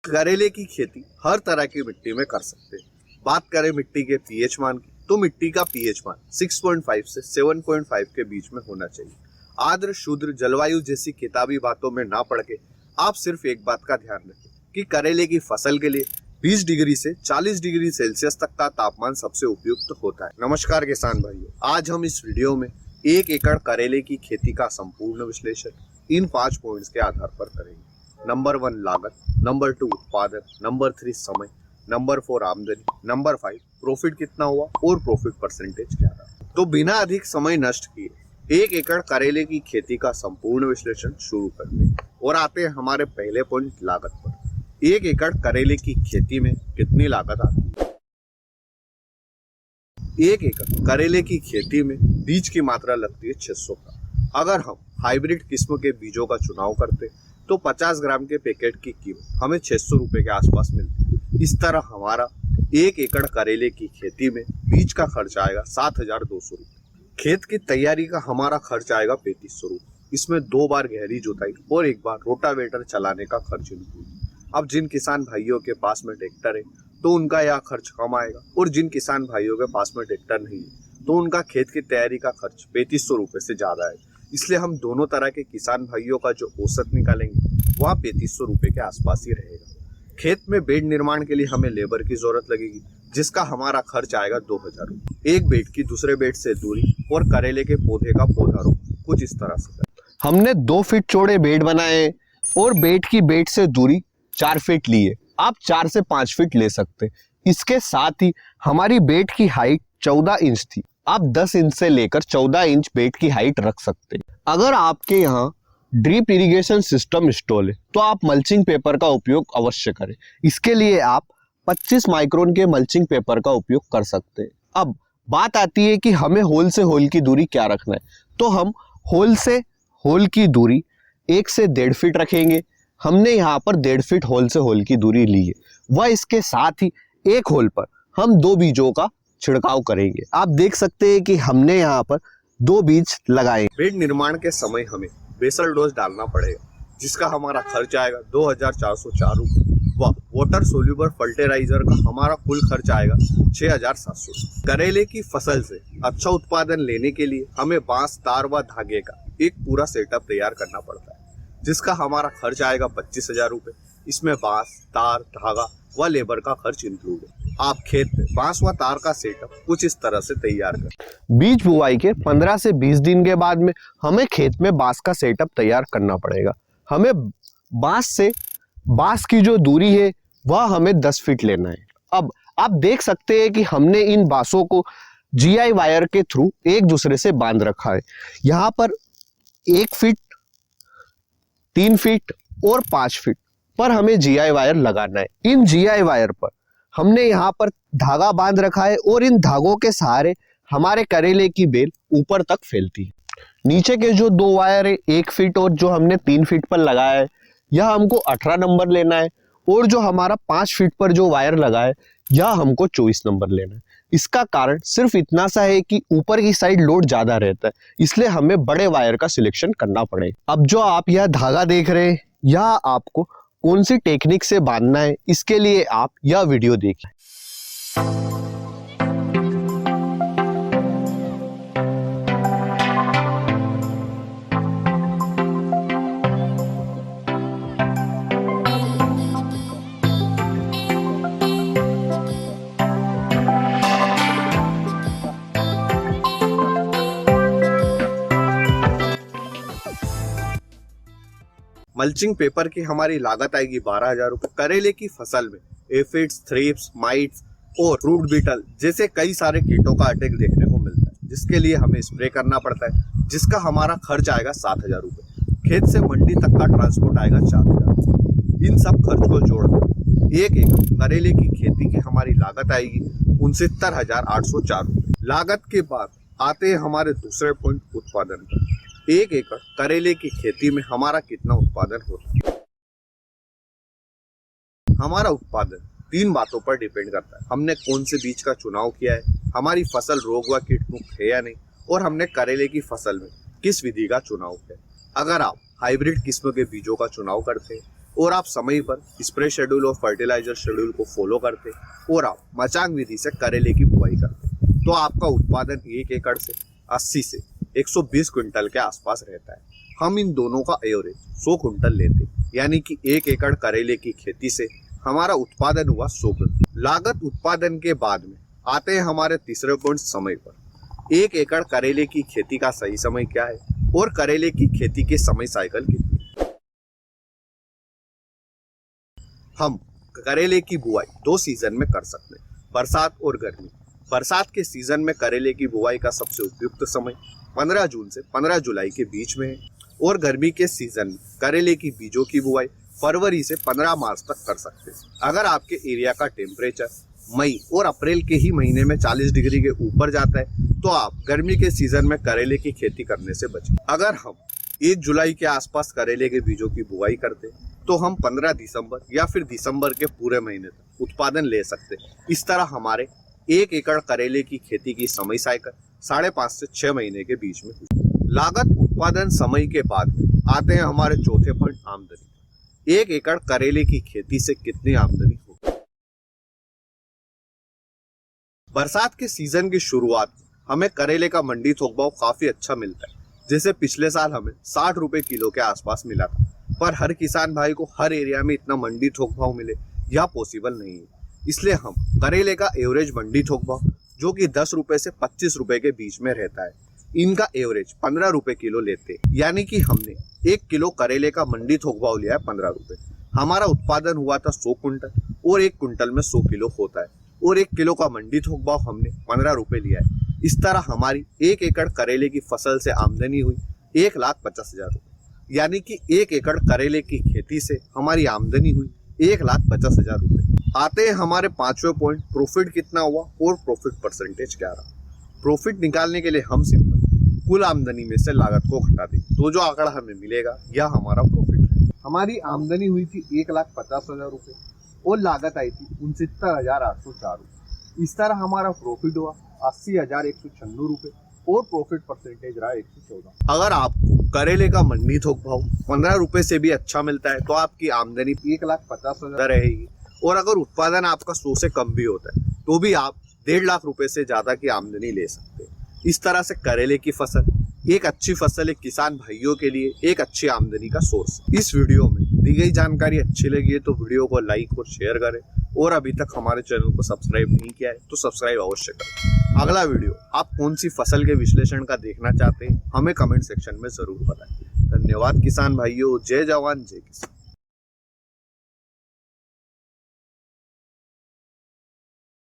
करेले की खेती हर तरह की मिट्टी में कर सकते हैं। बात करें मिट्टी के पीएच मान की, तो मिट्टी का पीएच मान 6.5 से 7.5 के बीच में होना चाहिए। आर्द्र शुद्र जलवायु जैसी किताबी बातों में ना पड़ के आप सिर्फ एक बात का ध्यान रखें कि करेले की फसल के लिए 20 डिग्री से 40 डिग्री सेल्सियस तक का तापमान सबसे उपयुक्त होता है। नमस्कार किसान भाइयों, आज हम इस वीडियो में 1 एकड़ करेले की खेती का संपूर्ण विश्लेषण इन 5 पॉइंट्स के आधार पर करेंगे। नंबर 1 लागत, नंबर 2 उत्पादन, नंबर 3 समय, नंबर 4 आमदनी, नंबर 5 प्रॉफिट कितना हुआ और प्रॉफिट परसेंटेज क्या रहा। तो बिना अधिक समय नष्ट किए 1 एकड़ करेले की खेती का संपूर्ण विश्लेषण शुरू करते हैं और आते हैं हमारे पहले पॉइंट लागत पर। 1 एकड़ करेले की खेती में कितनी लागत आती है? 1 एकड़ करेले की खेती में बीज की मात्रा लगती है 600 ग्राम। अगर हम हाइब्रिड किस्म के बीजों का चुनाव करते तो 50 ग्राम के पैकेट की कीमत हमें 600 रुपए के आसपास मिलती है। इस तरह हमारा 1 एकड़ करेले की खेती में बीज का खर्च आएगा 7,200 रुपये। खेत की तैयारी का हमारा खर्च आएगा 3500 रुपये। इसमें 2 बार गहरी जुताई और 1 बार रोटावेटर चलाने का खर्च इंक्लूड। अब जिन किसान भाइयों के पास में ट्रैक्टर है तो उनका यह खर्च कम आएगा, और जिन किसान भाइयों के पास में ट्रैक्टर नहीं है तो उनका खेत की तैयारी का खर्च 3500 रुपये से ज्यादा है। इसलिए हम दोनों तरह के किसान भाइयों का जो औसत निकालेंगे वह 3500 रुपये के आसपास ही रहेगा। खेत में बेड निर्माण के लिए हमें लेबर की जरूरत लगेगी, जिसका हमारा खर्च आएगा 2000 रुपये। एक बेड की दूसरे बेड से दूरी और करेले के पौधे का पौधारोपण कुछ इस तरह से करें। हमने 2 फीट चौड़े बेड बनाए और बेड की बेड से दूरी 4 फीट ली है। आप 4 से 5 फीट ले सकते। इसके साथ ही हमारी बेड की हाइट 14 इंच थी। आप 10 इंच से लेकर 14 इंच बेड की हाइट रख सकते हैं। अगर आपके यहाँ ड्रिप इरिगेशन सिस्टम इंस्टॉल है तो आप मल्चिंग पेपर का उपयोग अवश्य करें। इसके लिए आप 25 माइक्रोन के मल्चिंग पेपर का उपयोग कर सकते हैं। अब बात आती है कि हमें होल से होल की दूरी क्या रखना है, तो हम होल से होल की दूरी 1 से 1.5 फीट रखेंगे। हमने यहाँ पर 1.5 फीट होल से होल की दूरी ली है। वह इसके साथ ही एक होल पर हम 2 बीजों का छिड़काव करेंगे। आप देख सकते हैं कि हमने यहाँ पर 2 बीज लगाए। बेड निर्माण के समय हमें बेसल डोज डालना पड़ेगा, जिसका हमारा खर्च आएगा 2404 रुपये। वाटर सोल्यूबल फर्टिलाइजर का हमारा कुल खर्च आएगा 6700। करेले की फसल से अच्छा उत्पादन लेने के लिए हमें बांस, तार व धागे का एक पूरा सेटअप तैयार करना पड़ता है, जिसका हमारा खर्च आएगा 25,000 रुपये। इसमें बांस, तार, धागा व लेबर का खर्च इंक्लूड है। आप खेत में बांस व तार का सेटअप कुछ इस तरह से तैयार करें। बीज बुआई के 15 से 20 दिन के बाद में हमें खेत में बांस का सेटअप तैयार करना पड़ेगा। हमें बांस की जो दूरी है वह हमें 10 फीट लेना है। अब आप देख सकते हैं कि हमने इन बांसों को जीआई वायर के थ्रू एक दूसरे से बांध रखा है। यहाँ पर 1 फीट, 3 फीट और 5 फीट पर हमें जीआई वायर लगाना है। इन जीआई वायर पर हमने यहाँ पर धागा बांध रखा है और इन धागों के सहारे हमारे करेले की बेल ऊपर तक फैलती है। नीचे के जो 2 वायर है 1 फीट और जो हमने 3 फीट पर लगाया है, यह हमको 18 नंबर लेना है, और जो हमारा 5 फीट पर जो वायर लगा है यह हमको 24 नंबर लेना है। इसका कारण सिर्फ इतना सा है कि ऊपर की साइड लोड ज्यादा रहता है, इसलिए हमें बड़े वायर का सिलेक्शन करना पड़ेगा। अब जो आप यह धागा देख रहे हैं, यह आपको कौन सी टेक्निक से बांधना है, इसके लिए आप यह वीडियो देखिए। मल्चिंग पेपर की हमारी लागत आएगी 12,000 रुपये। करेले की फसल में एफिड्स, थ्रिप्स, माइट्स और फ्रूट बीटल जैसे कई सारे कीटों का अटैक देखने को मिलता है, जिसके लिए हमें स्प्रे करना पड़ता है, जिसका हमारा खर्च आएगा 7,000 रुपये। खेत से मंडी तक का ट्रांसपोर्ट आएगा 4,000 रुपये। इन सब खर्च को जोड़कर 1 एकड़ करेले की खेती की हमारी लागत आएगी 69,804 रुपये। लागत के बाद आते हैं हमारे दूसरे पॉइंट, उत्पादन पर। 1 एकड़ करेले की खेती में हमारा कितना उत्पादन होता है? हमारा उत्पादन 3 बातों पर डिपेंड करता है। हमने कौन से बीज का चुनाव किया है, हमारी फसल रोग व कीट मुक्त है या नहीं, और हमने करेले की फसल में किस विधि का चुनाव किया है। अगर आप हाइब्रिड किस्म के बीजों का चुनाव करते हैं और आप समय पर स्प्रे शेड्यूल और फर्टिलाइजर शेड्यूल को फॉलो करते और आप मचांग विधि से करेले की बुआई करते तो आपका उत्पादन 1 एकड़ से 80 से 120 क्विंटल के आसपास रहता है। हम इन दोनों का एवरेज 100 क्विंटल लेते, यानी कि 1 एकड़ करेले की खेती से हमारा उत्पादन हुआ 100 क्विंटल। लागत उत्पादन के बाद में आते हैं हमारे तीसरे पॉइंट, समय पर। 1 एकड़ करेले की खेती का सही समय क्या है और करेले की खेती के समय साइकिल कितनी है। हम करेले की बुआई 2 सीजन में कर सकते हैं, बरसात और गर्मी। बरसात के सीजन में करेले की बुआई का सबसे उपयुक्त समय 15 जून से 15 जुलाई के बीच में है और गर्मी के सीजन में करेले की बीजों की बुआई फरवरी से 15 मार्च तक कर सकते हैं। अगर आपके एरिया का टेम्परेचर मई और अप्रैल के ही महीने में 40 डिग्री के ऊपर जाता है तो आप गर्मी के सीजन में करेले की खेती करने से बचें। अगर हम 1 जुलाई के आसपास करेले के बीजों की बुआई करते तो हम 15 दिसंबर या फिर दिसंबर के पूरे महीने तक उत्पादन ले सकते। इस तरह हमारे 1 एकड़ करेले की खेती की समय साइकिल 5.5 से 6 महीने के बीच में। लागत उत्पादन समय के बाद में आते हैं हमारे चौथे पॉइंट, आमदनी। 1 एकड़ करेले की खेती से कितनी आमदनी होगी। बरसात के सीजन की शुरुआत हमें करेले का मंडी थोक भाव काफी अच्छा मिलता है, जैसे पिछले साल हमें 60 रुपए किलो के आसपास मिला था। पर हर किसान भाई को हर एरिया में इतना मंडी थोक भाव मिले यह पॉसिबल नहीं है, इसलिए हम करेले का एवरेज मंडी थोक भाव जो कि 10 रुपए से 25 रुपए के बीच में रहता है, इनका एवरेज 15 रुपए किलो लेते हैं। यानी कि हमने 1 किलो करेले का मंडी थोक भाव लिया है 15 रुपए। हमारा उत्पादन हुआ था 100 कुंटल और 1 कुंटल में 100 किलो होता है और 1 किलो का मंडी थोक भाव हमने 15 रुपए लिया है। इस तरह हमारी 1 एकड़ करेले की फसल से आमदनी हुई 1,50,000 रुपए। यानी कि 1 एकड़ करेले की खेती से हमारी आमदनी हुई 1,50,000 रुपए। आते हैं हमारे 5वें पॉइंट, प्रॉफिट कितना हुआ और प्रॉफिट परसेंटेज क्या रहा। प्रॉफिट निकालने के लिए हम सिंपल कुल आमदनी में से लागत को घटा दें तो जो आंकड़ा हमें मिलेगा यह हमारा प्रॉफिट है। हमारी आमदनी हुई थी 1,50,000 रुपए और लागत आई थी 69,804 रुपए। इस तरह हमारा प्रॉफिट हुआ 80,196 रुपए और प्रॉफिट परसेंटेज रहा 114। अगर आपको करेले का मंडी थोक भाव 15 रुपए से भी अच्छा मिलता है तो आपकी आमदनी 1,50,000 रहेगी और अगर उत्पादन आपका 100 से कम भी होता है तो भी आप 1.5 लाख रुपए से ज्यादा की आमदनी ले सकते हैं। इस तरह से करेले की फसल एक अच्छी फसल एक किसान भाइयों के लिए एक अच्छी आमदनी का सोर्स। इस वीडियो में दी गई जानकारी अच्छी लगी है तो वीडियो को लाइक और शेयर करें और अभी तक हमारे चैनल को सब्सक्राइब नहीं किया है तो सब्सक्राइब अवश्य करें। अगला वीडियो आप कौन सी फसल के विश्लेषण का देखना चाहते हैं हमें कमेंट सेक्शन में जरूर बताएं। धन्यवाद किसान भाइयों, जय जवान जय किसान।